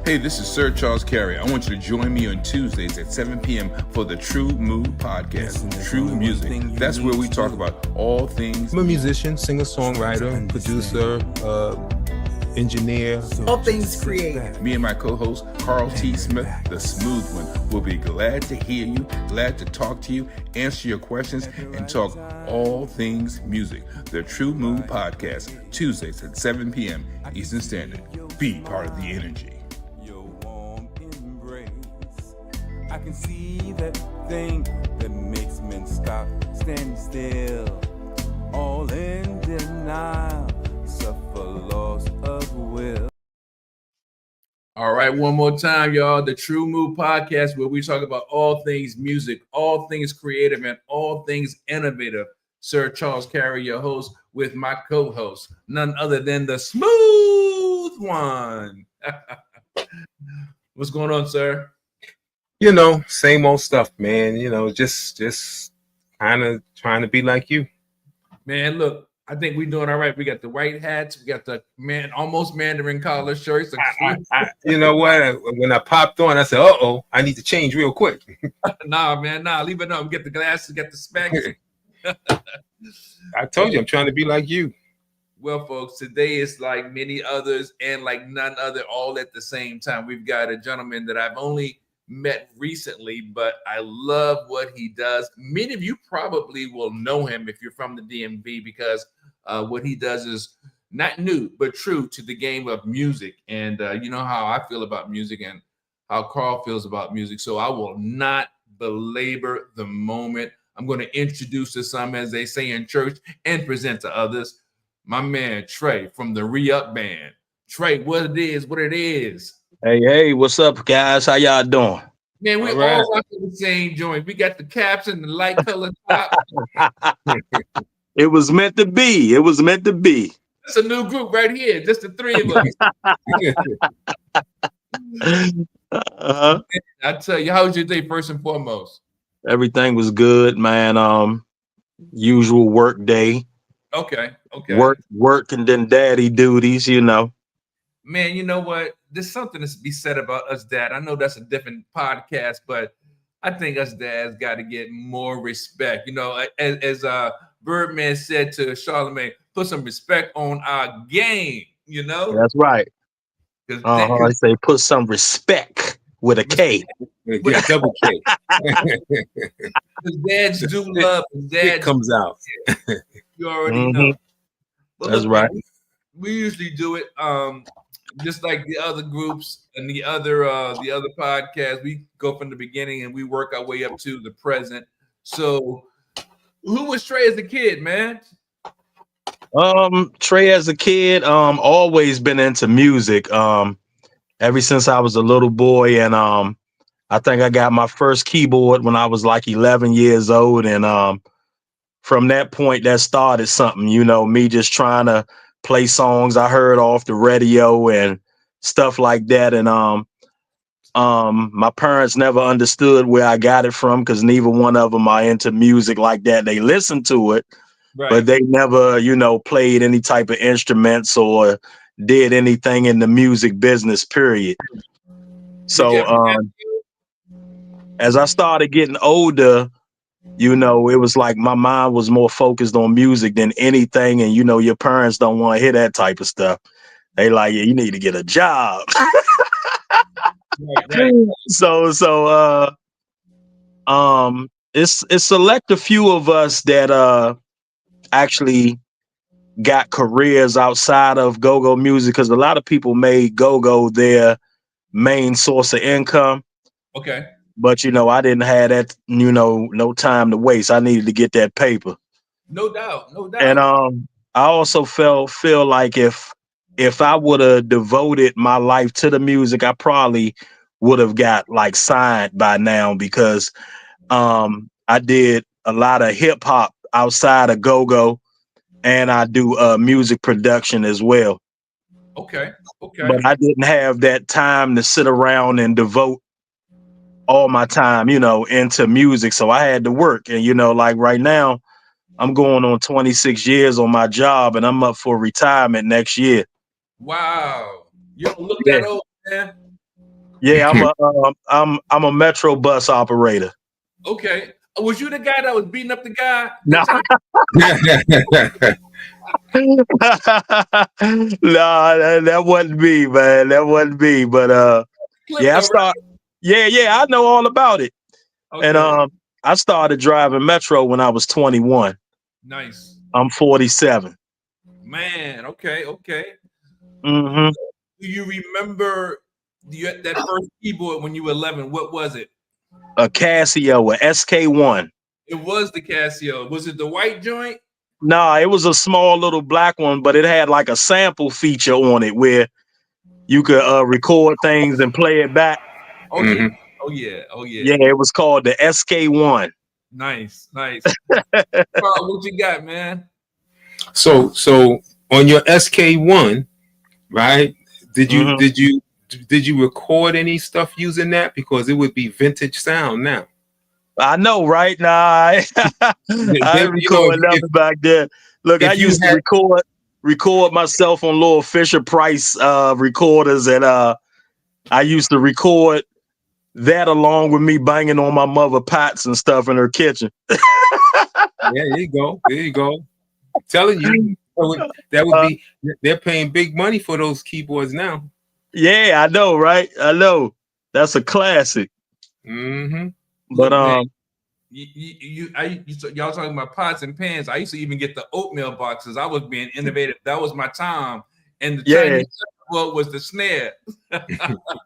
Hey, this is Sir Charles Carey. I want you to join me on Tuesdays at 7 p.m. for the Tru-Mu Podcast, True Music. That's where we talk about all things. I'm a musician, singer-songwriter, producer, engineer. All things creative. Me and my co-host, Carl T. Smith, the smooth one, will be glad to hear you, glad to talk to you, answer your questions, and talk all things music. The Tru-Mu Podcast, Tuesdays at 7 p.m. Eastern Standard. Be part of the energy. I can see that thing that makes men stop, stand still, all in denial, suffer loss of will. All right, one more time, y'all. The Tru-Mu Podcast, where we talk about all things music, all things creative, and all things innovative. Sir Charles Carey, your host, with my co-host, none other than the smooth one. What's going on, sir? You know, same old stuff, man. You know, just kind of trying to be like you. Man, look, I think we're doing all right. We got the white hats. We got the almost Mandarin collar shirts. You know what? When I popped on, I said, uh-oh, I need to change real quick. Nah, leave it up. Get the glasses, get the specs. I told you, I'm trying to be like you. Well, folks, today is like many others and like none other all at the same time. We've got a gentleman that I've only met recently, but I love what he does. Many of you probably will know him if you're from the DMV because what he does is not new, but true to the game of music. And you know how I feel about music and how Carl feels about music. So I will not belabor the moment. I'm going to introduce to some, as they say in church, and present to others, my man, TRAE from the ReUp Band. TRAE, what it is. Hey, what's up, guys? How y'all doing? Man, we all rocking the same joint. We got the caps and the light color top. It was meant to be. It's a new group right here. Just the three of us. I tell you, how was your day first and foremost? Everything was good, man. Usual work day. Okay. Work and then daddy duties, you know. Man, you know what? There's something to be said about us dad. I know that's a different podcast, but I think us dads got to get more respect. You know, as Birdman said to Charlemagne, put some respect on our game, you know? That's right. I say put some respect with a K. Yeah, double K. Because dads do love. Dad comes out. You already know. But that's right. We usually do it just like the other groups and the other podcasts. We go from the beginning and we work our way up to the present. So who was TRAE as a kid, man? TRAE as a kid, always been into music. Ever since I was a little boy, and I think I got my first keyboard when I was like 11 years old, and from that point that started something, you know, me just trying to play songs I heard off the radio and stuff like that. And my parents never understood where I got it from because neither one of them are into music like that. They listen to it, right, but they never, you know, played any type of instruments or did anything in the music business, period. So as I started getting older, you know, it was like my mind was more focused on music than anything. And, you know, your parents don't want to hear that type of stuff. They like, yeah, you need to get a job. Right. So it's select a few of us that actually got careers outside of go-go music, because a lot of people made go-go their main source of income. Okay. But, you know, I didn't have that, you know, no time to waste. I needed to get that paper. No doubt. And I also feel like if I would have devoted my life to the music, I probably would have got like signed by now, because I did a lot of hip hop outside of go-go, and I do music production as well. Okay. But I didn't have that time to sit around and devote all my time, you know, into music. So I had to work. And, you know, like right now, I'm going on 26 years on my job, and I'm up for retirement next year. Wow. You don't look that old, man. Yeah, I'm a Metro bus operator. Okay. Was you the guy that was beating up the guy? Nah. Nah, that wasn't me, man. That wasn't me. But yeah, I know all about it. Okay. And I started driving Metro when I was 21. Nice. I'm 47. Man, okay. Mm-hmm. Do you remember that first keyboard when you were 11? What was it? A Casio, a SK1. It was the Casio. Was it the white joint? Nah, it was a small little black one, but it had like a sample feature on it where you could record things and play it back. Oh yeah. Oh yeah. Yeah, it was called the SK1. Nice. Carl, what you got, man? So on your SK1, right? Did you record any stuff using that? Because it would be vintage sound now. I know, right? Nah, I didn't record nothing back there. Look, I used to record myself on little Fisher Price recorders, and I used to record that along with me banging on my mother pots and stuff in her kitchen. Yeah, there you go. I'm telling you, that would be. They're paying big money for those keyboards now. Yeah, I know, right? I know. That's a classic. Mm-hmm. But man, y'all talking about pots and pans. I used to even get the oatmeal boxes. I was being innovative. That was my time. And the Chinese was the snare.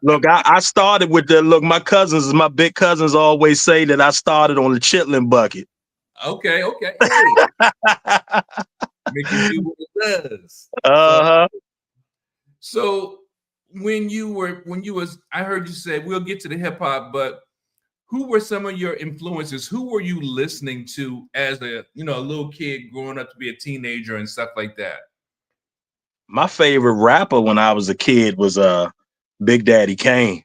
Look, I started with my big cousins always say that I started on the chitlin bucket. Okay. Hey. Make you do what it does. Uh-huh. So when you was, I heard you say, we'll get to the hip hop, but who were some of your influences? Who were you listening to as a little kid growing up to be a teenager and stuff like that? My favorite rapper when I was a kid was Big Daddy Kane.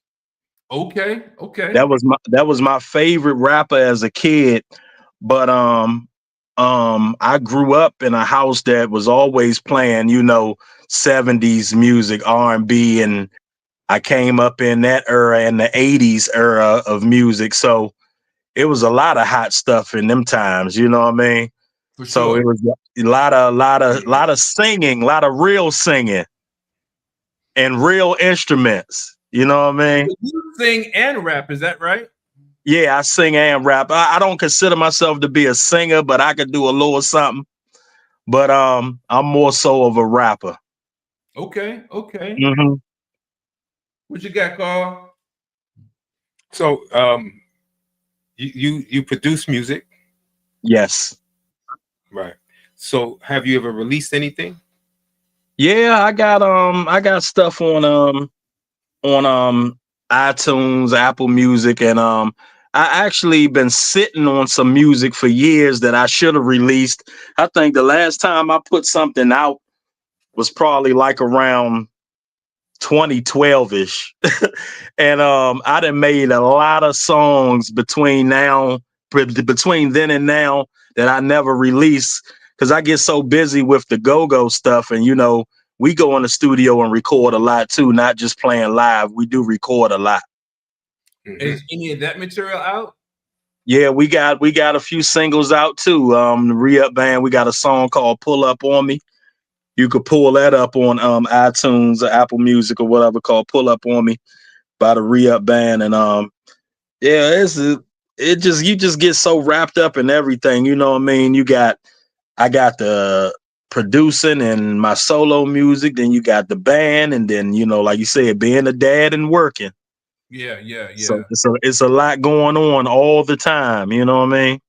Okay. That was my favorite rapper as a kid. But I grew up in a house that was always playing, 70s music, R&B, and I came up in that era, in the 80s era of music. So it was a lot of hot stuff in them times, you know what I mean? For so sure. It was a lot of singing, a lot of real singing and real instruments, you know what I mean? You sing and rap, is that right? Yeah, I sing and rap. I don't consider myself to be a singer, but I could do a little something. But I'm more so of a rapper. Okay. Mm-hmm. What you got, Carl? So you produce music? Yes. Right. So have you ever released anything? Yeah, I got stuff on iTunes, Apple Music, and I actually been sitting on some music for years that I should have released. I think the last time I put something out was probably like around 2012-ish. And I done made a lot of songs between then and now that I never release because I get so busy with the go-go stuff. And we go in the studio and record a lot too, not just playing live. We do record a lot. Mm-hmm. Is any of that material out? Yeah, we got a few singles out too. The ReUp Band, we got a song called Pull Up On Me. You could pull that up on iTunes or Apple Music or whatever, called Pull Up On Me by the ReUp Band. And you just get so wrapped up in everything, you know what I mean? I got the producing and my solo music, then you got the band, and then like you said, being a dad and working. Yeah. So it's a lot going on all the time, you know what I mean?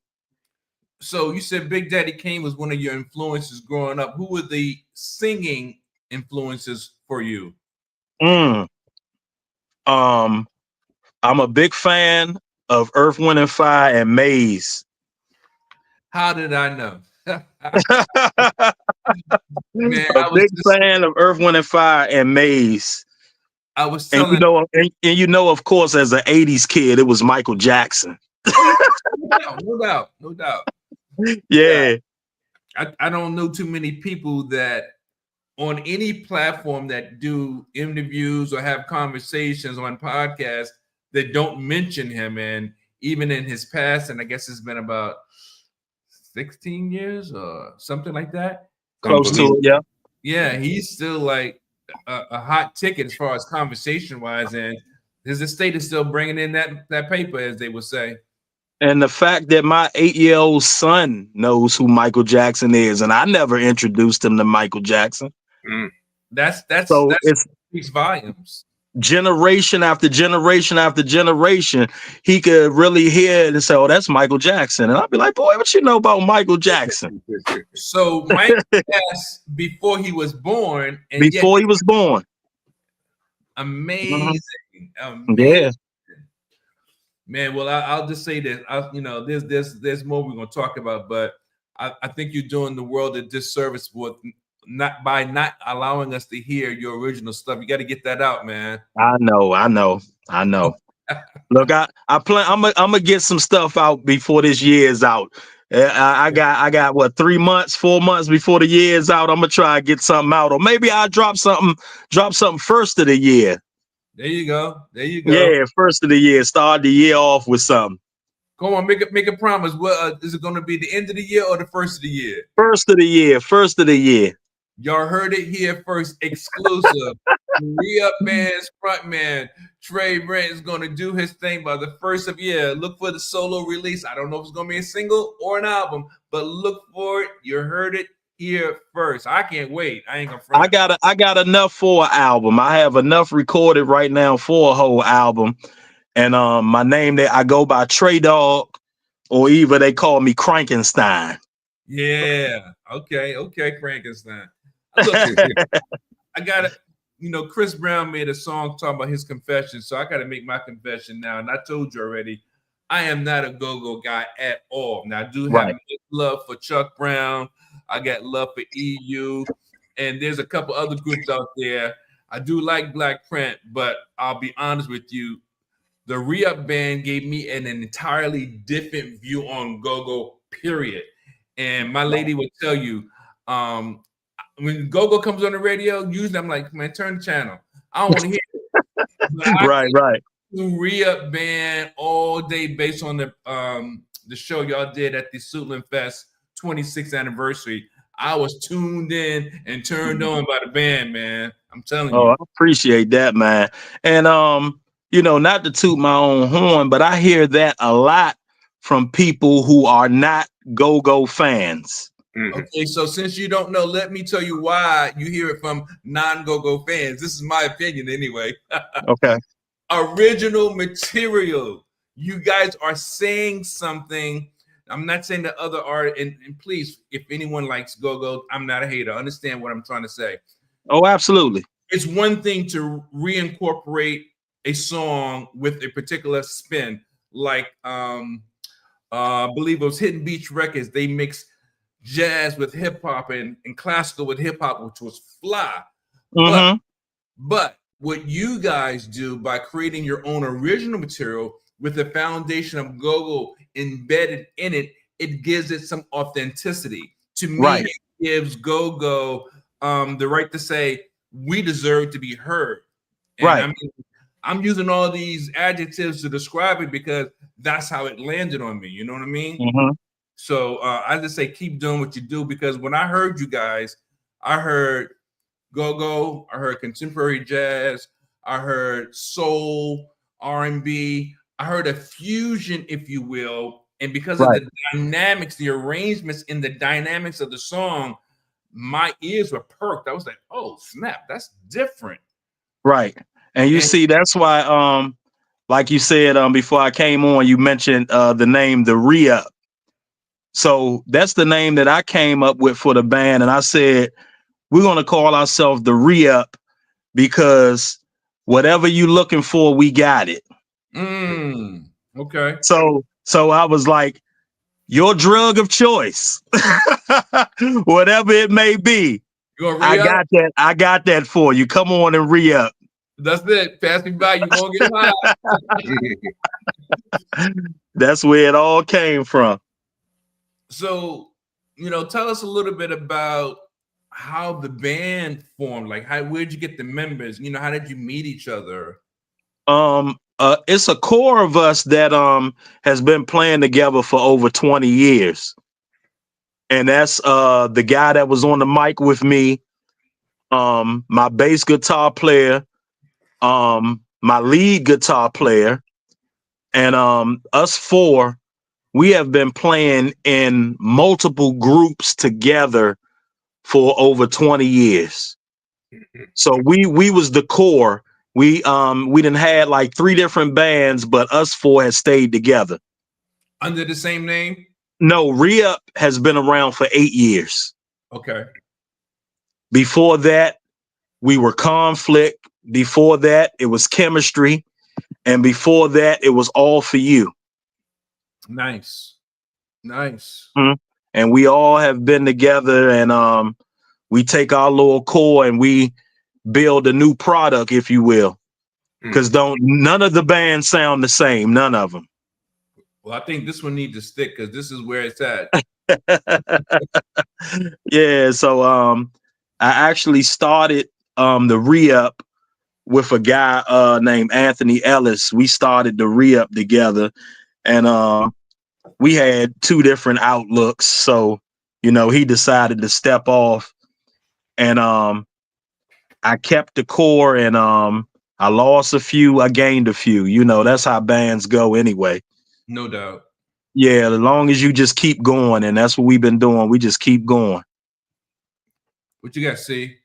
So you said Big Daddy Kane was one of your influences growing up. Who were the singing influences for you? I'm a big fan of Earth, Wind and Fire and Maze. How did I know? Man, a big fan of Earth, Wind and Fire and Maze. I was telling of course, as an 80s kid, it was Michael Jackson. No doubt. Yeah. I don't know too many people that on any platform that do interviews or have conversations on podcasts that don't mention him. And even in his past, and I guess it's been about 16 years or something like that. Close to it, yeah. Yeah, he's still like a hot ticket as far as conversation wise, and his estate is still bringing in that paper, as they would say. And the fact that my 8-year-old son knows who Michael Jackson is, and I never introduced him to Michael Jackson. That speaks volumes. Generation after generation after generation, he could really hear it and say, "Oh, that's Michael Jackson." And I'd be like, "Boy, what you know about Michael Jackson?" So Mike passed before he was born. And before he was born. Amazing. Yeah. Man, well, I'll just say this. There's more we're gonna talk about, but I think you're doing the world a disservice with not allowing us to hear your original stuff. You got to get that out, man. I know. Look, I plan. I'm gonna get some stuff out before this year is out. I got what 3 months, 4 months before the year is out. I'm gonna try to get something out, or maybe I'll drop something first of the year. There you go. Yeah, first of the year. Start the year off with something. Come on, make a promise. What is it going to be? The end of the year or the first of the year? First of the year. Y'all heard it here first, exclusive. ReUp Band's frontman TRAE Brent is going to do his thing by the first of the year. Look for the solo release. I don't know if it's going to be a single or an album, but look for it. You heard it here first. I can't wait. I ain't gonna front. I got enough for an album. I have enough recorded right now for a whole album. And my name there, I go by TRAE Dog, or even they call me Crankenstein. Yeah. Okay, Crankenstein. Look, I got it. Chris Brown made a song talking about his confession, so I got to make my confession now. And I told you already, I am not a go-go guy at all. Now, I do have love for Chuck Brown. I got love for EU, and there's a couple other groups out there. I do like Black Print, but I'll be honest with you, the ReUp Band gave me an entirely different view on go-go, period. And my lady will tell you, when go-go comes on the radio, usually I'm like, man, turn the channel. I don't want to hear it. Right. ReUp Band all day based on the show y'all did at the Suitland Fest 26th anniversary. I was tuned in and turned on by the band, man. I'm telling you. Oh, I appreciate that, man. And not to toot my own horn, but I hear that a lot from people who are not go-go fans. Okay, so since you don't know, let me tell you why you hear it from non-go-go fans. This is my opinion anyway. Okay. Original material. You guys are saying something. I'm not saying that other art, and please, if anyone likes go-go, I'm not a hater. Understand what I'm trying to say. Oh, absolutely. It's one thing to reincorporate a song with a particular spin, like I believe it was Hidden Beach Records. They mixed jazz with hip hop and classical with hip hop, which was fly. Mm-hmm. But what you guys do by creating your own original material with the foundation of go-go embedded in it, it gives it some authenticity. To me, it gives go-go the right to say, we deserve to be heard. And right. I'm using all these adjectives to describe it because that's how it landed on me. You know what I mean? Mm-hmm. So I just say keep doing what you do, because when I heard you guys, I heard go-go, I heard contemporary jazz, I heard soul, R&B, I heard a fusion, if you will. And because of the dynamics, the arrangements and the dynamics of the song, my ears were perked. I was like, oh, snap, that's different. Right. And you see, that's why, like you said, before I came on, you mentioned the name, the ReUp. So that's the name that I came up with for the band. And I said, we're going to call ourselves the ReUp because whatever you're looking for, we got it. Okay. So I was like, your drug of choice, whatever it may be, I got that for you. Come on and ReUp. That's it. Pass me by. You won't get high. That's where it all came from. So, tell us a little bit about how the band formed. Like, where'd you get the members? You know, how did you meet each other? It's a core of us that has been playing together for over 20 years. And that's the guy that was on the mic with me, my bass guitar player, my lead guitar player, and us four. We have been playing in multiple groups together for over 20 years. So we was the core. We done had like 3 different bands, but us four has stayed together. Under the same name? No, ReUp has been around for 8 years. Okay. Before that, we were Conflict. Before that, it was Chemistry. And before that, it was All For You. Nice. Mm-hmm. And we all have been together, and we take our little core and we build a new product, if you will. Because none of the bands sound the same. None of them. Well, I think this one needs to stick because this is where it's at. Yeah, so I actually started the ReUp with a guy named Anthony Ellis. We started the ReUp together, and we had 2 different outlooks. So, you know, he decided to step off, and I kept the core, and I lost a few, I gained a few. You know, that's how bands go anyway. No doubt. Yeah, as long as you just keep going, and that's what we've been doing. We just keep going. What you got, C?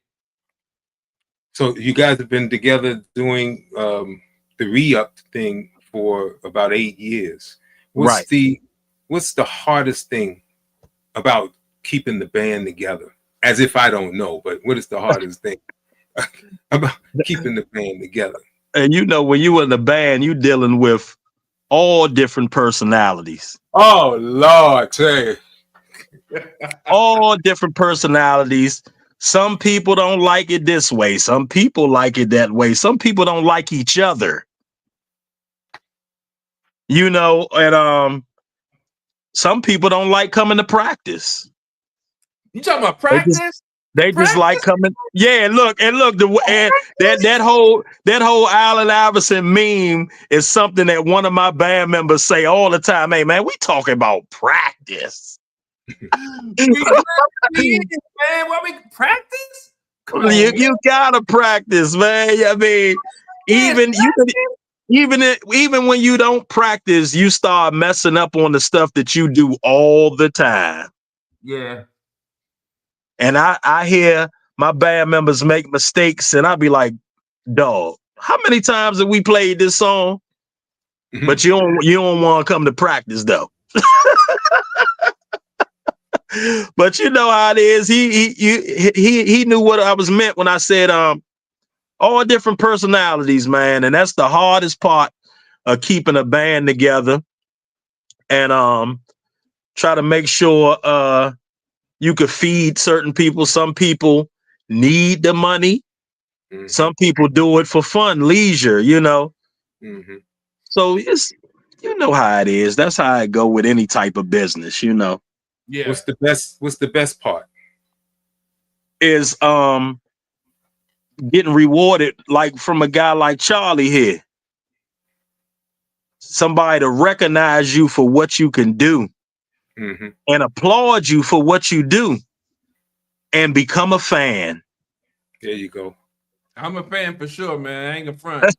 So you guys have been together doing the ReUp thing for about 8 years. What's the hardest thing about keeping the band together? As if I don't know, but what is the hardest thing about keeping the band together? And you know, when you in the band, you dealing with all different personalities. Oh Lord, say all different personalities. Some people don't like it this way. Some people like it that way. Some people don't like each other. You know, and some people don't like coming to practice. You talking about practice? They just like coming. Yeah, look, that whole Allen Iverson meme is something that one of my band members say all the time. Hey man, we talking about practice. Man, why we practice? Come on, you gotta practice, man. I mean, even when you don't practice, you start messing up on the stuff that you do all the time. Yeah. And I hear my band members make mistakes, and I be like, dog, how many times have we played this song? Mm-hmm. But you don't want to come to practice though. But you know how it is. He knew what I was meant when I said all different personalities, man, and that's the hardest part of keeping a band together, and try to make sure you could feed certain people. Some people need the money. Mm-hmm. Some people do it for fun, leisure, you know. Mm-hmm. So it's, you know how it is. That's how I go with any type of business, you know. Yeah. What's the best part? Is getting rewarded, like from a guy like Charlie here. Somebody to recognize you for what you can do, mm-hmm, and applaud you for what you do, and become a fan. There you go. I'm a fan for sure, man. I ain't gonna front.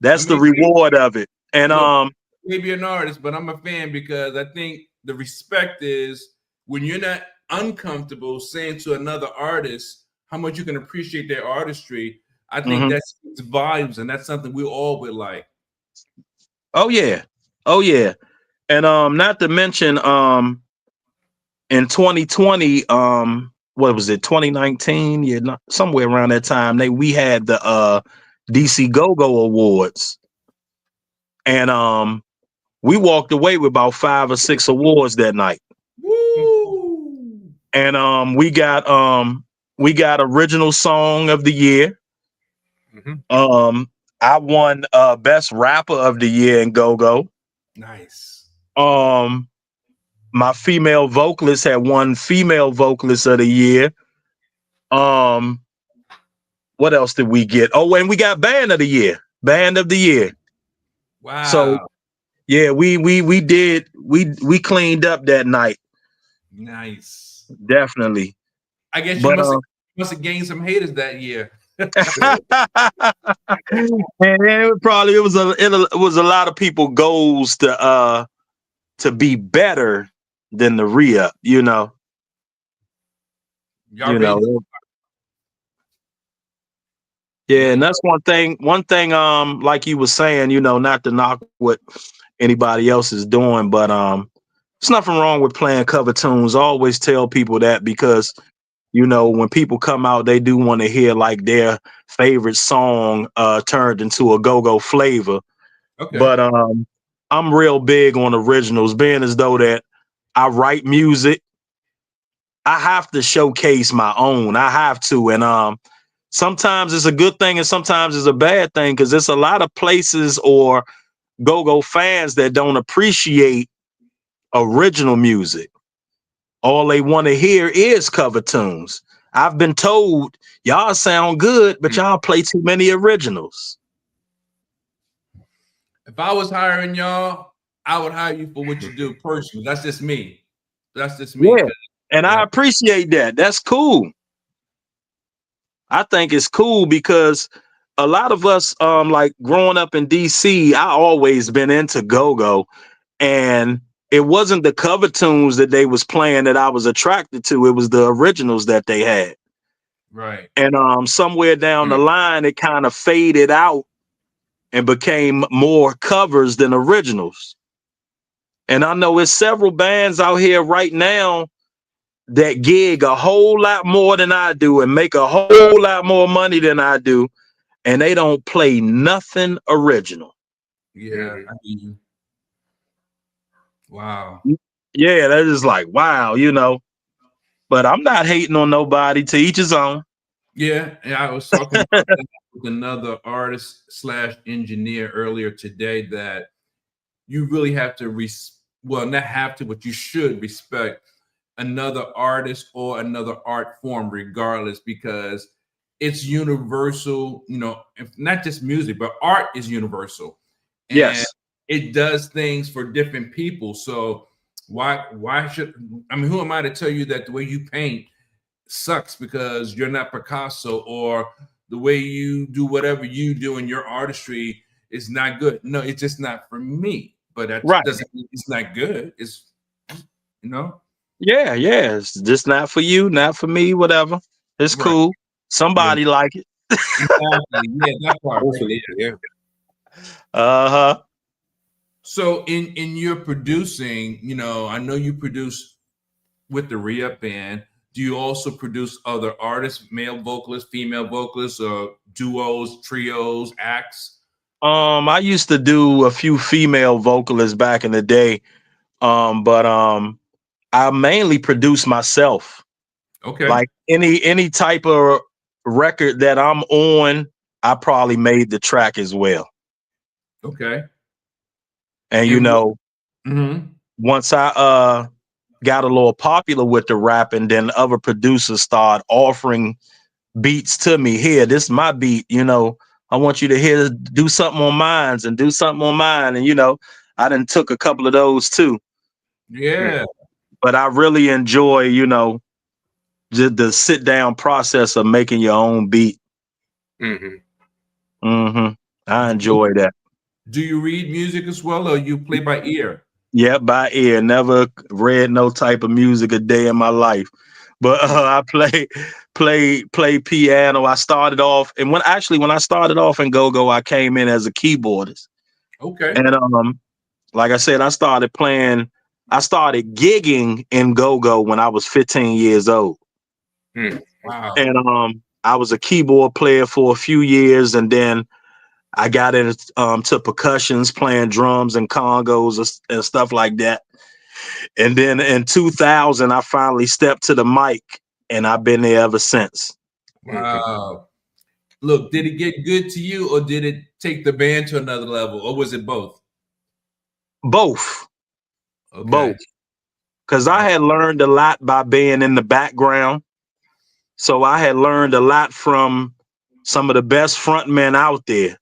That's the reward of it. And maybe an artist, but I'm a fan because I think the respect is when you're not uncomfortable saying to another artist how much you can appreciate their artistry. I think, mm-hmm, that speaks volumes, and that's something we all would like. Oh yeah. And not to mention in 2020, what was it, 2019? Yeah, somewhere around that time, we had the DC Go-Go Awards. And we walked away with about 5 or 6 awards that night. Woo! And we got Original Song of the Year. Mm-hmm. I won Best Rapper of the Year in Go-Go. Nice. my female vocalist had won Female Vocalist of the Year. What else did we get? Oh, and we got Band of the Year. Band of the Year. Wow. So yeah, we cleaned up that night. Nice. Definitely. I guess you must have gained some haters that year. And it was a lot of people goals to be better than the ReUp, you know. Yeah, and that's one thing, like you were saying, you know, not to knock what anybody else is doing, but there's nothing wrong with playing cover tunes. I always tell people that, because you know, when people come out, they do want to hear like their favorite song turned into a go-go flavor. Okay. But I'm real big on originals, being as though that I write music. I have to showcase my own. I have to. And sometimes it's a good thing and sometimes it's a bad thing, because there's a lot of places or go-go fans that don't appreciate original music. All they want to hear is cover tunes. I've been told y'all sound good, but y'all play too many originals. If I was hiring y'all, I would hire you for what you do personally. That's just me. Yeah. And I appreciate that. That's cool. I think it's cool because a lot of us, like growing up in DC, I always been into go-go, and it wasn't the cover tunes that they was playing that I was attracted to. It was the originals that they had. Right. And somewhere down the line, it kind of faded out and became more covers than originals. And I know there's several bands out here right now that gig a whole lot more than I do and make a whole lot more money than I do, and they don't play nothing original. Yeah. I hear you. Wow. Yeah, that is like, wow, you know. But I'm not hating on nobody, to each his own. Yeah, and I was talking about that with another artist / engineer earlier today, that you really have to not have to, but you should respect another artist or another art form regardless, because it's universal, you know, not just music, but art is universal. And yes. It does things for different people. So why should, I mean, who am I to tell you that the way you paint sucks because you're not Picasso, or the way you do whatever you do in your artistry is not good? No, it's just not for me. But that doesn't mean it's not good. It's, you know? Yeah. It's just not for you, not for me, whatever. It's cool. Somebody like it. Exactly. Yeah, that part. Yeah. Uh-huh. So in your producing, you know, I know you produce with the ReUp Band. Do you also produce other artists, male vocalists, female vocalists, or duos, trios, acts? I used to do a few female vocalists back in the day. But I mainly produce myself. Okay. Like any type of record that I'm on, I probably made the track as well. Okay. And you know, once I got a little popular with the rap, and then other producers start offering beats to me. Here, this is my beat, you know, I want you to do something on mine and do something on mine. And you know, I done took a couple of those too. Yeah. But I really enjoy, you know, the sit down process of making your own beat. I enjoy that. Do you read music as well, or you play by ear? Yeah, by ear. Never read no type of music a day in my life. But I play piano. I started off, and when I started off in go-go, I came in as a keyboardist. Okay. And like I said, I started gigging in go-go when I was 15 years old. Wow. And I was a keyboard player for a few years, and then I got into to percussions, playing drums and congos and stuff like that. And then in 2000, I finally stepped to the mic, and I've been there ever since. Wow. Look, did it get good to you, or did it take the band to another level, or was it both? Both. Okay. Both. because I had learned a lot by being in the background. So I had learned a lot from some of the best frontmen out there.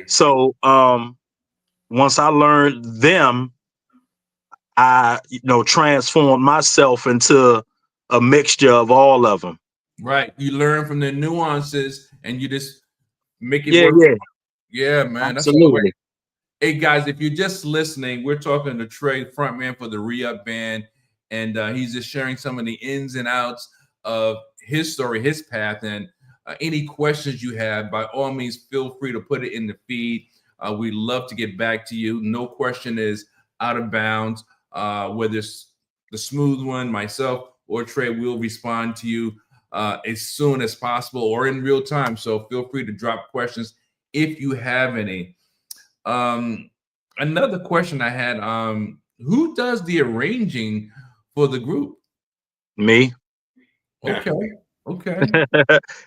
So once I learned them, I transformed myself into a mixture of all of them. Right. You learn from the nuances and you just make it Yeah, work. yeah. Yeah, man. That's all Absolutely. right. Hey guys, if you're just listening, we're talking to TRAE, frontman for the ReUp Band, and he's just sharing some of the ins and outs of his story, his path, and any questions you have, by all means, feel free to put it in the feed. We'd love to get back to you. No question is out of bounds. Whether it's the smooth one, myself, or TRAE, will respond to you as soon as possible or in real time. So feel free to drop questions if you have any. Another question I had, who does the arranging for the group? Me. Okay.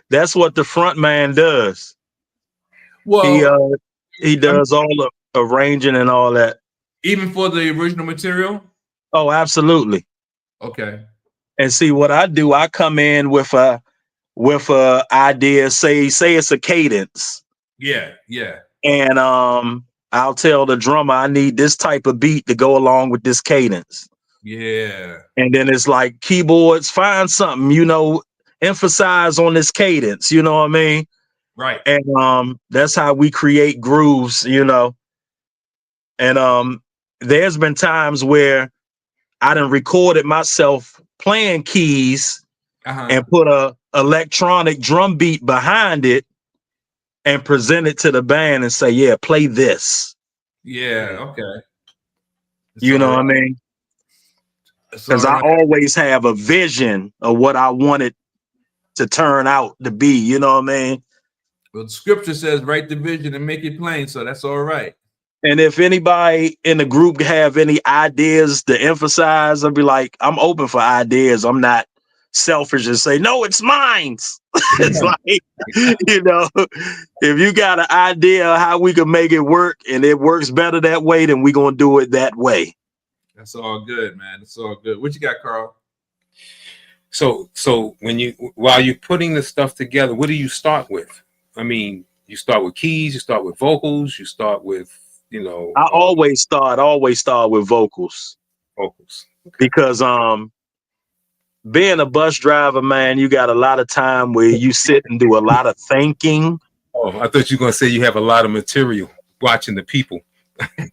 That's what the front man does. Well, he does all the arranging and all that. Even for the original material? Oh, absolutely. Okay. And see what I do, I come in with a idea, say it's a cadence. Yeah. And I'll tell the drummer I need this type of beat to go along with this cadence. Yeah. And then it's like keyboards, find something, emphasize on this cadence, you know what I mean? Right. And that's how we create grooves, And there's been times where I done recorded myself playing keys and put a electronic drum beat behind it and present it to the band and say, yeah, play this. Yeah, okay. You know what I mean? Because I always have a vision of what I want it to turn out to be, you know what I mean? Well, the scripture says write the vision and make it plain, so that's all right. And if anybody in the group have any ideas to emphasize, I'll be like, I'm open for ideas. I'm not selfish and say, no, it's mine. It's like, if you got an idea how we can make it work and it works better that way, then we're going to do it that way. That's all good, man. It's all good. What you got, Carl? So while you're putting the stuff together, what do you start with? I mean, you start with keys, you start with vocals, you start with, I always start with vocals. Okay. Because being a bus driver, man, you got a lot of time where you sit and do a lot of thinking. Oh, I thought you were gonna say you have a lot of material watching the people.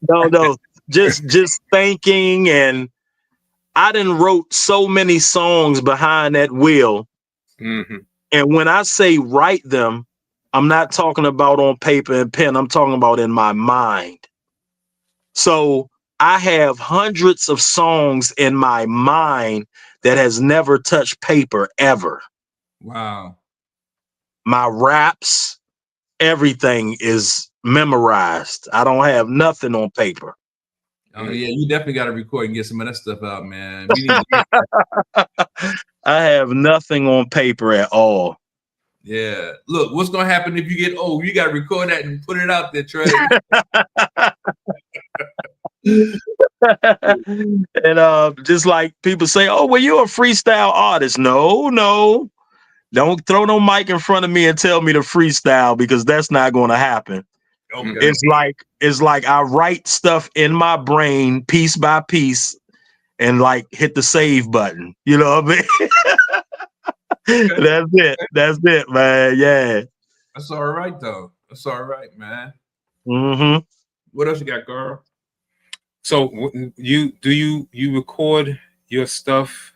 No, just thinking. And I done wrote so many songs behind that wheel. Mm-hmm. And when I say write them, I'm not talking about on paper and pen. I'm talking about in my mind. So I have hundreds of songs in my mind that has never touched paper ever. Wow. My raps, everything is memorized. I don't have nothing on paper. Oh yeah, you definitely got to record and get some of that stuff out, man. We need to I have nothing on paper at all. Yeah. Look, what's gonna happen if you get old? You gotta record that and put it out there, TRAE. And just like people say, oh, well, you're a freestyle artist. No. Don't throw no mic in front of me and tell me to freestyle, because that's not going to happen. Okay. It's like I write stuff in my brain piece by piece and like hit the save button. You know what I mean? That's it, man. Yeah. That's all right, though. That's all right, man. Mm-hmm. What else you got, Carl? So you record your stuff,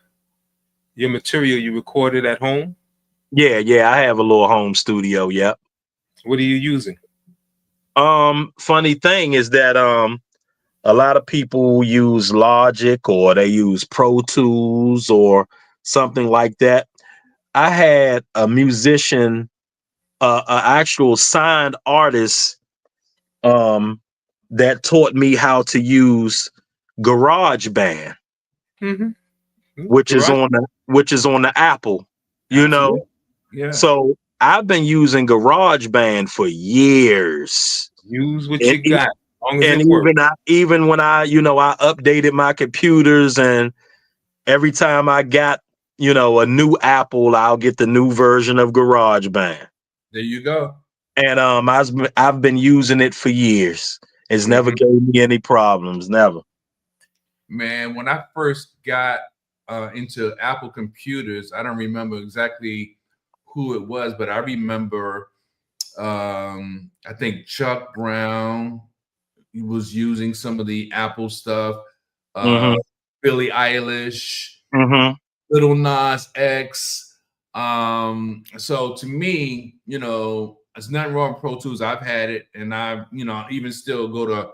your material, you record it at home? Yeah. I have a little home studio. Yep. What are you using? Funny thing is that a lot of people use Logic or they use Pro Tools or something like that. I had a musician, an actual signed artist, that taught me how to use Garage Band, which is on the Apple, Yeah. So I've been using Garage Band for years. Use what you got. long as And it works. even when I updated my computers, and every time I got, a new Apple, I'll get the new version of GarageBand. There you go. And I've been using it for years. It's never gave me any problems, never. Man, when I first got into Apple computers, I don't remember exactly who it was, but I remember I think Chuck Brown was using some of the Apple stuff. Billie Eilish, Little Nas X. So to me, it's not wrong with Pro Tools. I've had it, and I, even still go to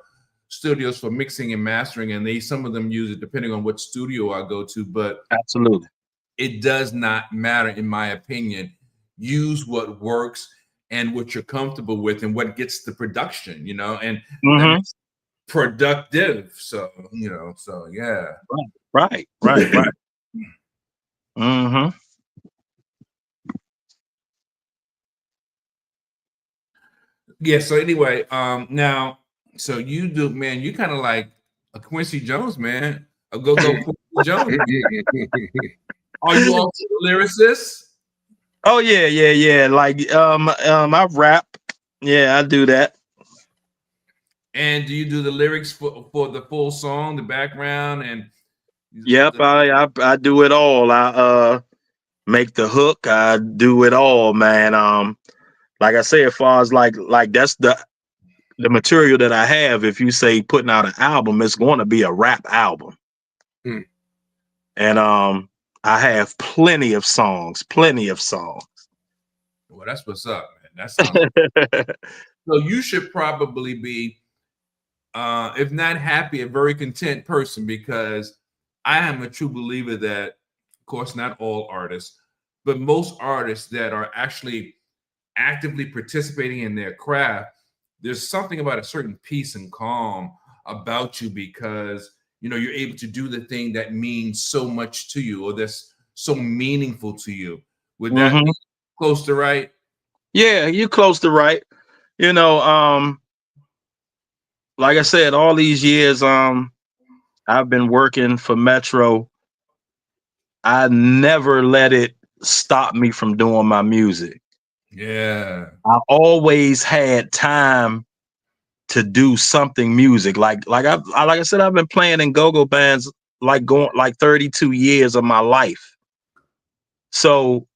studios for mixing and mastering, and some of them use it depending on what studio I go to. But absolutely, it does not matter, in my opinion. Use what works and what you're comfortable with, and what gets the production, and productive. So so yeah. Right. Yeah. So anyway, now, so you do, man. You kind of like a Quincy Jones, man. A go-go Quincy Jones. Are you also a lyricist? Oh yeah. Like I rap. Yeah, I do that. And do you do the lyrics for the full song, the background, and? Yep, I do it all. I make the hook. I do it all, man. Like I say, as far as like that's the material that I have. If you say putting out an album, it's going to be a rap album. And I have plenty of songs. Well, that's what's up, man. That sounds so you should probably be, if not happy, a very content person, because I am a true believer that, of course, not all artists, but most artists that are actually actively participating in their craft, there's something about a certain peace and calm about you, because you're able to do the thing that means so much to you, or that's so meaningful to you. Would that be close to right? Yeah, you close to right. Like I said, all these years, I've been working for Metro. I never let it stop me from doing my music. Yeah. I always had time to do something music. Like I said, I've been playing in go-go bands like 32 years of my life. So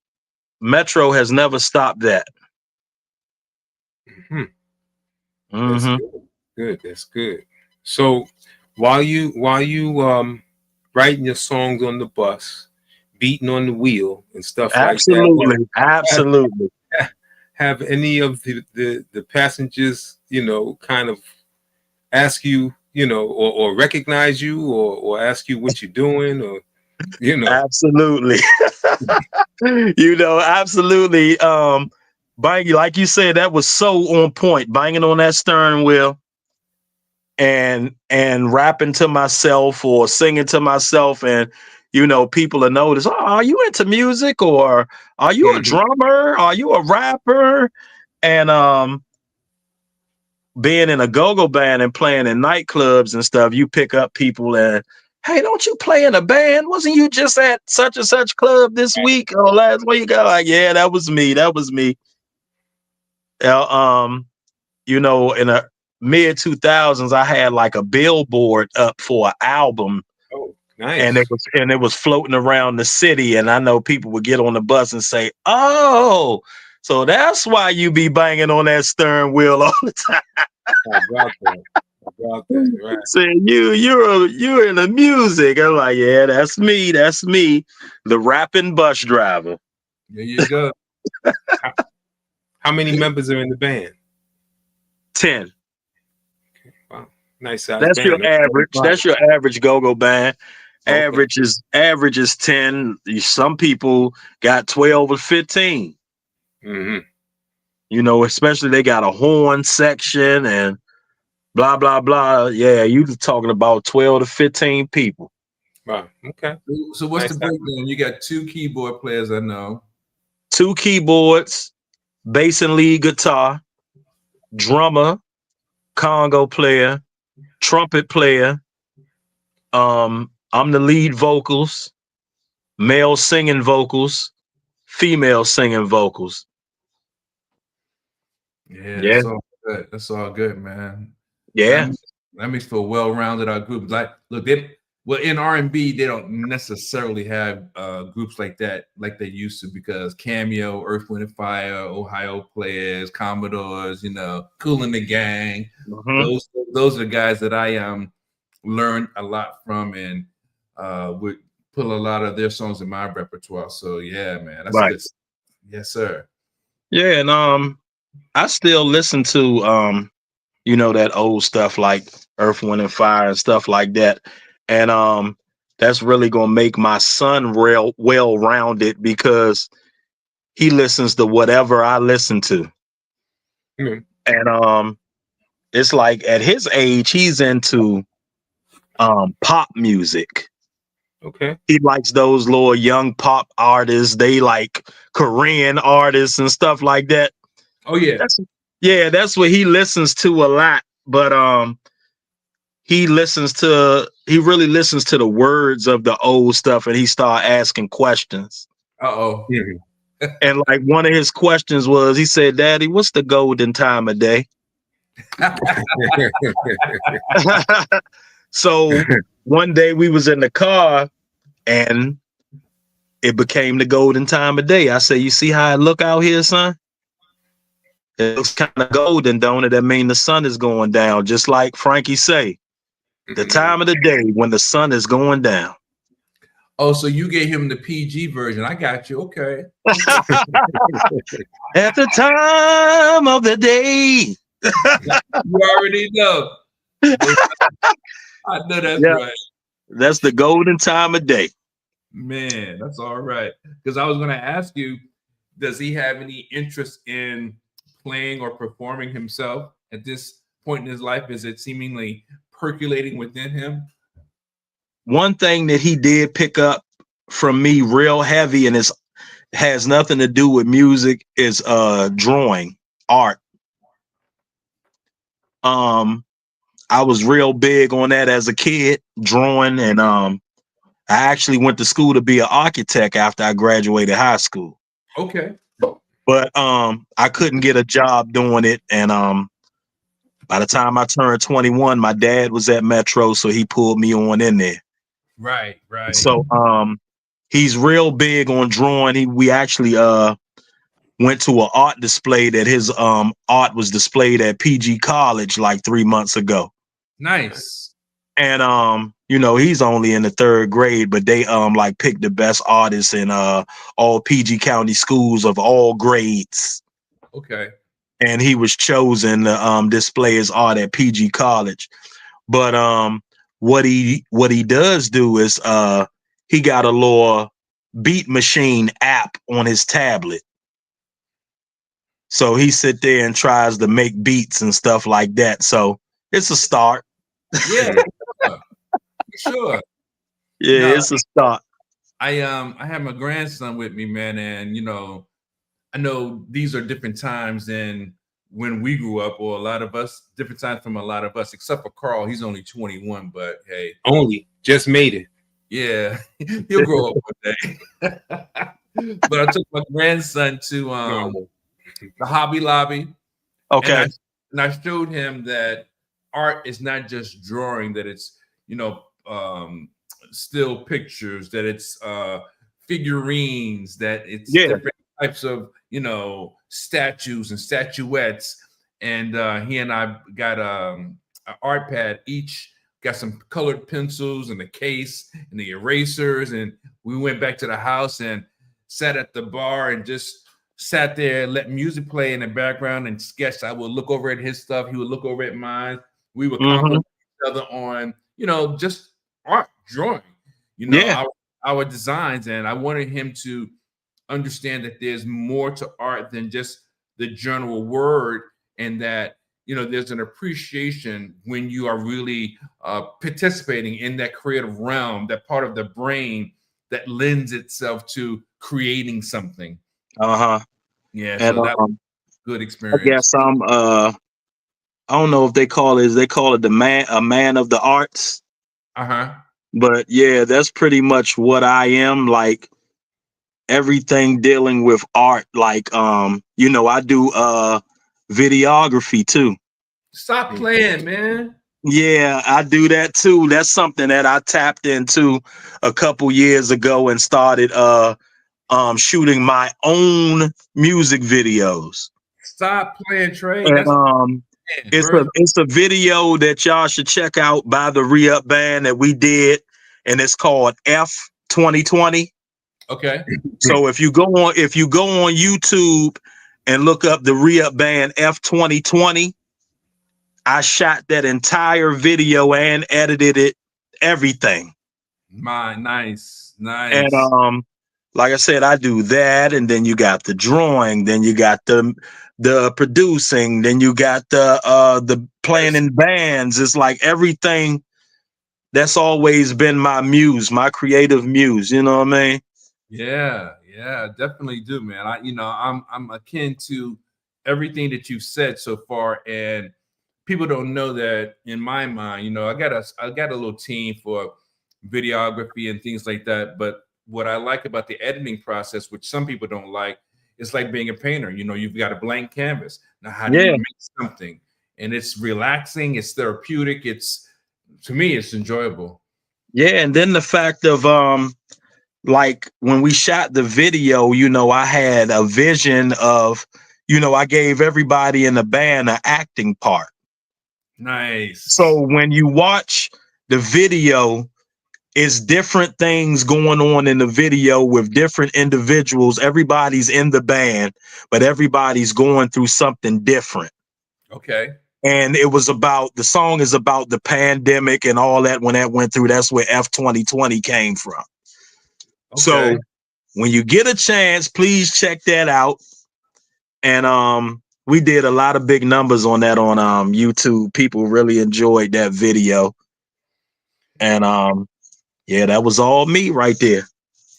Metro has never stopped that. That's good. That's good. So while you writing your songs on the bus, beating on the wheel and stuff like that, absolutely. Have any of the passengers, kind of ask you, or recognize you, or ask you what you're doing, or Absolutely. Absolutely. Banging, like you said, that was so on point. Banging on that steering wheel and rapping to myself or singing to myself, and people will notice, oh, are you into music, or are you a drummer? Are you a rapper? And being in a go-go band and playing in nightclubs and stuff, you pick up people and, hey, don't you play in a band? Wasn't you just at such and such club this week or last week? Like, yeah, that was me. In the mid 2000s, I had like a billboard up for an album. Oh, nice. And it was floating around the city, and I know people would get on the bus and say, "Oh, so that's why you be banging on that steering wheel all the time." About that, right? Saying you're in the music. I'm like, yeah, that's me, the rapping bus driver. There you go. How many members are in the band? 10. Okay, wow, nice size. That's band. your average. That's your average go-go band. Okay. Average is 10. Some people got 12 or 15. Especially they got a horn section and blah blah blah. Yeah, you talking about 12 to 15 people. Wow. Okay. So what's the breakdown? You got 2 keyboard players, I know. 2 keyboards, bass and lead guitar, drummer, congo player, trumpet player. I'm the lead vocals, male singing vocals, female singing vocals. Yeah, Yeah. that's all good. That's all good, man. Yeah. That makes for a well-rounded group. Like, look, in R&B, they don't necessarily have groups like that like they used to, because Cameo, Earth, Wind and Fire, Ohio Players, Commodores, Kool and the Gang. Mhm. Those are the guys that I learned a lot from, and would put a lot of their songs in my repertoire. So yeah, man, that's Right. good. Yes, sir. Yeah, and I still listen to that old stuff like Earth, Wind and Fire and stuff like that. And that's really gonna make my son real well-rounded, because he listens to whatever I listen to. Mhm. And it's like at his age, he's into pop music. Okay. He likes those little young pop artists. They like Korean artists and stuff like that. Oh yeah. That's what he listens to a lot. But he really listens to the words of the old stuff, and he start asking questions. Uh-oh. And like one of his questions was, he said, "Daddy, what's the golden time of day?" So one day we was in the car and it became the golden time of day. I said, "You see how it look out here, son? It looks kind of golden, don't it? That mean the sun is going down, just like Frankie say. The time of the day when the sun is going down." Oh, so you gave him the PG version. I got you. Okay. At the time of the day. You already know. I know that's right. That's the golden time of day. Man, that's all right. Because I was going to ask you, does he have any interest in playing or performing himself at this point in his life? Is it seemingly percolating within him? One thing that he did pick up from me real heavy, and it has nothing to do with music, is drawing, art. I was real big on that as a kid, drawing, and I actually went to school to be an architect after I graduated high school. Okay. But I couldn't get a job doing it, and by the time I turned 21, my dad was at Metro, so he pulled me on in there. Right. So he's real big on drawing. We actually went to an art display that his art was displayed at PG College like 3 months ago. Nice. And he's only in the 3rd grade, but they like picked the best artists in all PG County schools of all grades. Okay. And he was chosen to display his art at PG College. But what he does do is he got a little beat machine app on his tablet. So he sit there and tries to make beats and stuff like that. So it's a start. Yeah. Sure. Yeah, it's a start. I have my grandson with me, man, and I know these are different times than when we grew up, or a lot of us, different times from a lot of us, except for Carl. He's only 21, but hey. Only just made it. Yeah, he'll grow up one day. But I took my grandson to the Hobby Lobby. Okay. And I showed him that art is not just drawing, that it's, still pictures, that it's figurines, that it's different types of, statues and statuettes. And he and I got an art pad, each got some colored pencils and the case and the erasers. And we went back to the house and sat at the bar and just sat there and let music play in the background and sketched. I would look over at his stuff. He would look over at mine. We would compliment each other on, just art, drawing, our designs. And I wanted him to understand that there's more to art than just the general word, and that, there's an appreciation when you are really participating in that creative realm, that part of the brain that lends itself to creating something. Yeah. Yeah. And, so that was a good experience. I guess I don't know if they call it a man of the arts. But yeah, that's pretty much what I am. Like everything dealing with art. Like you know, I do videography too. Stop playing, man. Yeah, I do that too. That's something that I tapped into a couple years ago and started shooting my own music videos. Stop playing, TRAE. And That's it's a video that y'all should check out by the ReUp Band that we did, and it's called F 2020. okay. So if you go on YouTube and look up the ReUp Band F 2020, I shot that entire video and edited it, everything. Nice. And like I said, I do that, and then you got the drawing, then you got the producing, then you got the playing in bands. It's like everything. That's always been my muse, my creative muse. You know what I mean? Yeah, definitely do, man. I'm akin to everything that you've said so far, and people don't know that in my mind, you know, I got a little team for videography and things like that. But what I like about the editing process, which some people don't like, it's like being a painter. You know, you've got a blank canvas. Now, how do you make something? And it's relaxing, it's therapeutic, to me, it's enjoyable. Yeah, and then the fact of like when we shot the video, you know, I had a vision of, you know, I gave everybody in the band an acting part. Nice. So when you watch the video, it's different things going on in the video with different individuals. Everybody's in the band, but everybody's going through something different. Okay. And the song is about the pandemic and all that. When that went through, that's where F 2020 came from. Okay. So when you get a chance, please check that out. And we did a lot of big numbers on that on YouTube. People really enjoyed that video. And yeah, that was all me right there.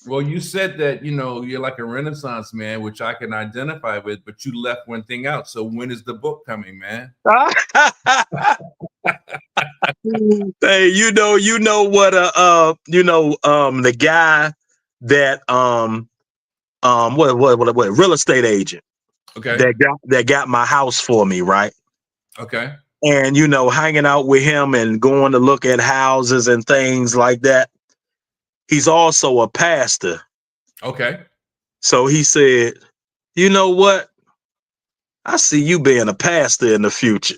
Well, you said that, you know, you're like a Renaissance man, which I can identify with, but you left one thing out. So when is the book coming, man? Hey, you know what the guy that what real estate agent. Okay. That got my house for me, right? Okay. And you know, hanging out with him and going to look at houses and things like that. He's also a pastor. Okay. So he said, you know what? I see you being a pastor in the future.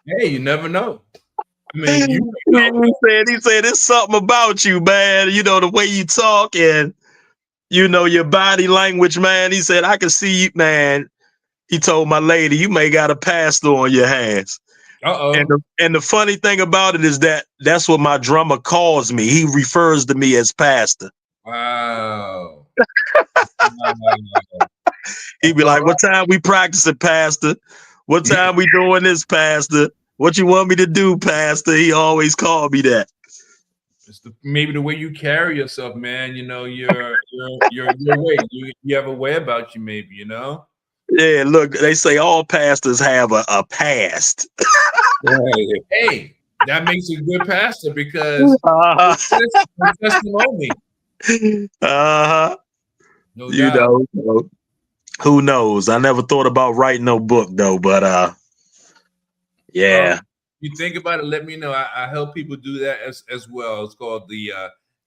Hey, you never know. I mean, he said, it's something about you, man. You know, the way you talk and, you know, your body language, man. He said, I can see you, man. He told my lady, you may got a pastor on your hands. And the funny thing about it is that's what my drummer calls me. He refers to me as pastor. Wow. He'd be like, what time we practicing, pastor? What time we doing this, pastor? What you want me to do, pastor? He always called me that. It's maybe the way you carry yourself, man. You know, your way. You have a way about you, maybe, you know? Yeah, look, they say all pastors have a past. Hey, that makes a good pastor because testimony. No you doubt. know, who knows? I never thought about writing no book though, but yeah. You think about it, let me know. I help people do that as well. It's called the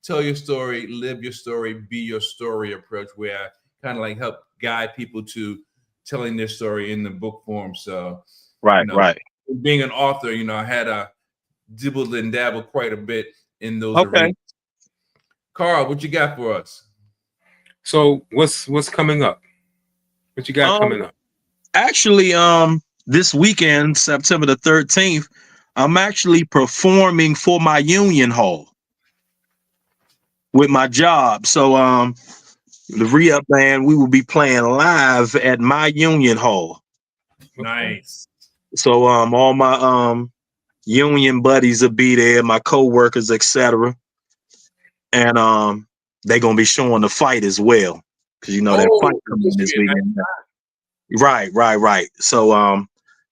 tell your story, live your story, be your story approach, where I kind of like help guide people to telling their story in the book form. So right, you know, right. Being an author, you know, I had dibbled and dabbled quite a bit in those arenas. Carl, what you got for us? So what's coming up? What you got coming up? Actually, this weekend, September the 13th, I'm actually performing for my union hall with my job. So the ReUp Band, we will be playing live at my union hall. Nice. So all my union buddies will be there, my co-workers, etc. And they're gonna be showing the fight as well. Because you know that fight coming this weekend. Right. So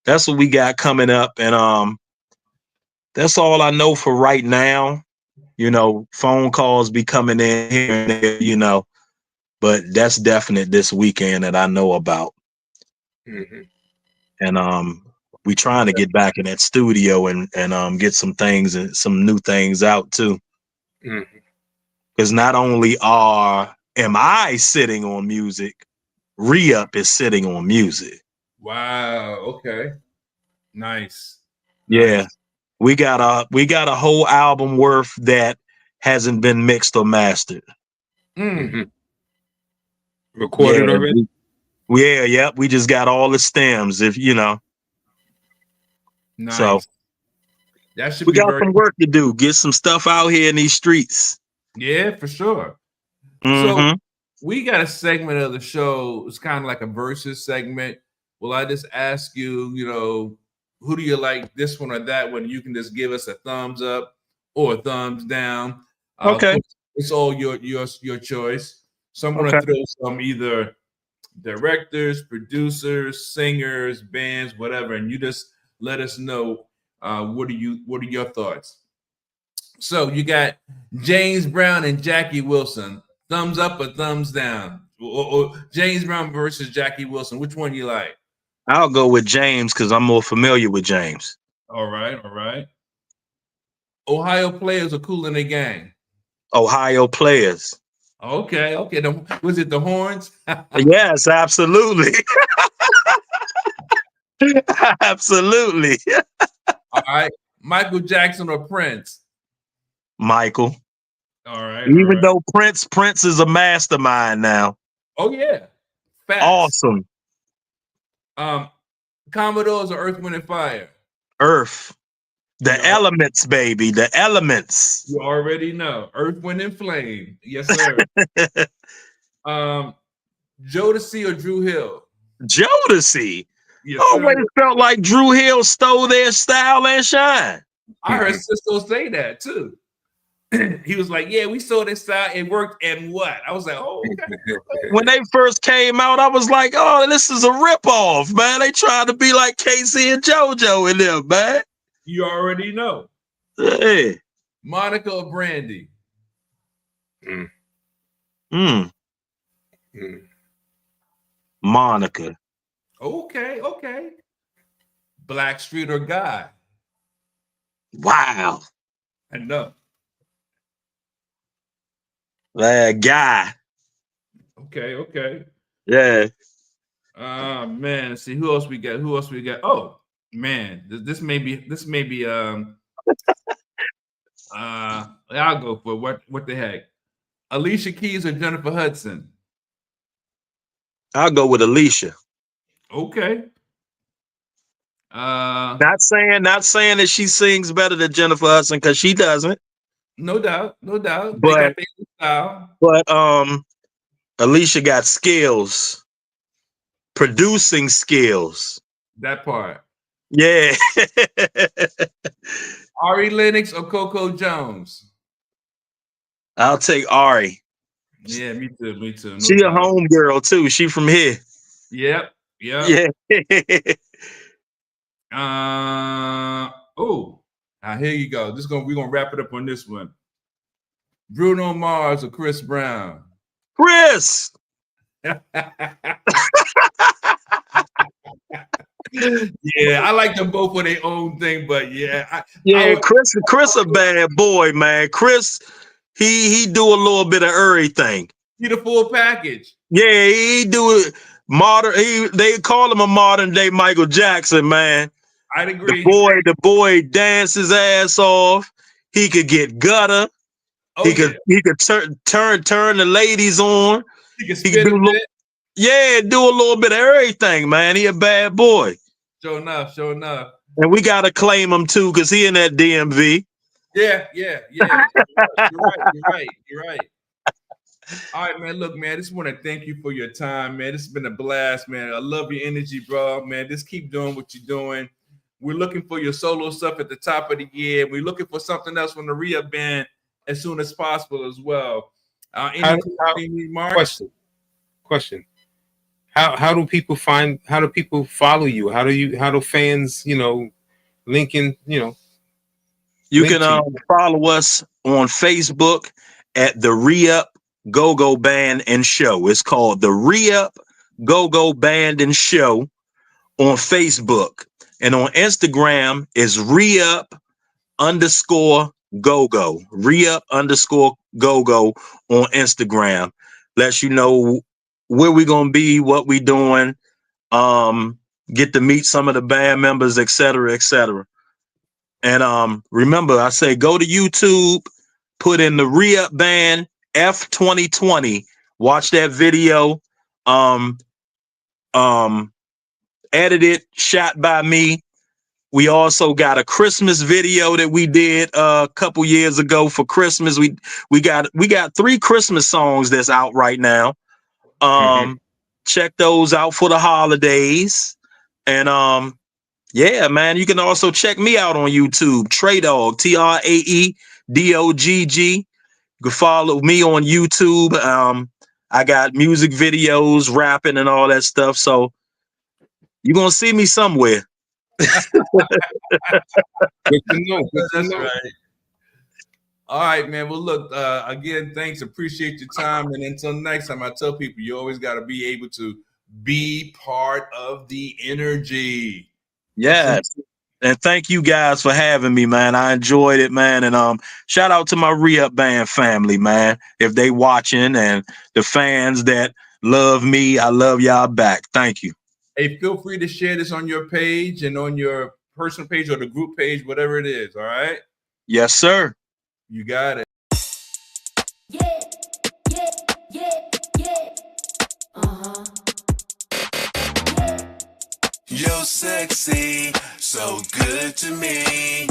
that's what we got coming up, and that's all I know for right now. You know, phone calls be coming in here and there, you know, but that's definite this weekend that I know about. Mm-hmm. And we trying to get back in that studio and get some things and some new things out too. Mm-hmm. Because not only am I sitting on music, ReUp is sitting on music. Wow. Okay. Nice. Yeah. We got a whole album worth that hasn't been mixed or mastered. Mm-hmm. Recorded already? Yep. We just got all the stems, if you know. Nice. So that should we be got some work to do. Get some stuff out here in these streets. Yeah, for sure. Mm-hmm. So we got a segment of the show. It's kind of like a versus segment. Will I just ask you, you know, who do you like, this one or that one? You can just give us a thumbs up or a thumbs down. Okay. It's all your choice. So I'm going to throw some either directors, producers, singers, bands, whatever, and you just let us know what are your thoughts. So you got James Brown and Jackie Wilson. Thumbs up or thumbs down? Or James Brown versus Jackie Wilson. Which one you like? I'll go with James because I'm more familiar with James. All right. Ohio players are Cool in the Gang. Ohio players. Okay. Was it the Horns? Yes, absolutely. Absolutely. All right. Michael Jackson or Prince? Michael. All right. Even though Prince is a mastermind now. Oh yeah. Facts. Awesome. Commodores or Earth, Wind, and Fire? Earth. The elements, baby. The elements. You already know. Earth, Wind, and Flame. Yes, sir. Jodeci or Drew Hill? Jodeci. Yes, always felt like Drew Hill stole their style and shine. I heard Cisco say that too. He was like, yeah, we saw this style, it worked, and what? I was like, oh, okay. When they first came out, I was like, oh, this is a ripoff, man. They trying to be like Casey and JoJo in them, man. You already know. Hey. Monica or Brandy? Monica. Okay. Blackstreet or Guy? Wow. I know. Guy. Okay. Yeah. Man, let's see who else we got. Oh man, this may be I'll go for what the heck. Alicia Keys or Jennifer Hudson? I'll go with Alicia. Okay. Not saying that she sings better than Jennifer Hudson, because she doesn't. No doubt. But they got their style. But Alicia got skills, producing skills. That part. Yeah. Ari Lennox or Coco Jones? I'll take Ari. Yeah, me too. No she doubt. A home girl too. She from here. Yep. Yeah. Now here you go. We're gonna wrap it up on this one. Bruno Mars or Chris Brown? Chris. Yeah, I like them both for their own thing, but Chris a bad boy, man. Chris, he do a little bit of everything. He the full package. Yeah, he do it modern. They call him a modern day Michael Jackson, man. I'd agree. The boy dance his ass off. He could get gutter. He could turn the ladies on. He could do a little bit of everything, man. He a bad boy. Sure enough. And we gotta claim him too, because he in that DMV. Yeah. You're right. All right, man. Look, man, I just want to thank you for your time, man. This has been a blast, man. I love your energy, bro. Man, just keep doing what you're doing. We're looking for your solo stuff at the top of the year. We're looking for something else from the ReUp Band as soon as possible as well. Any remarks? Question. How how do people follow you? How do fans, link in, You link can to you? follow us on Facebook at the ReUp Go-Go Band and Show. It's called the ReUp Go-Go Band and Show on Facebook. And on Instagram is ReUp_Go-Go. ReUp_Go-Go on Instagram. Lets you know where we're going to be, what we're doing, get to meet some of the band members, et cetera, et cetera. And remember, I say go to YouTube, put in the ReUp Band F2020, watch that video, edited, shot by me. We also got a Christmas video that we did a couple years ago for Christmas. We got 3 Christmas songs that's out right now. Check those out for the holidays. And yeah, man, you can also check me out on YouTube, TRAE Dog, TRAE DOGG. You can follow me on YouTube. I got music videos, rapping, and all that stuff. So you're gonna see me somewhere. Good to know. That's right. All right, man. Well, look, again, thanks. Appreciate your time. And until next time, I tell people you always got to be able to be part of the energy. Yes. And thank you guys for having me, man. I enjoyed it, man. And shout out to my ReUp Band family, man. If they watching, and the fans that love me, I love y'all back. Thank you. Hey, feel free to share this on your page and on your personal page or the group page, whatever it is. All right. Yes, sir. You got it. Yeah, yeah, yeah, yeah. Uh-huh. Yeah. You're sexy, so good to me.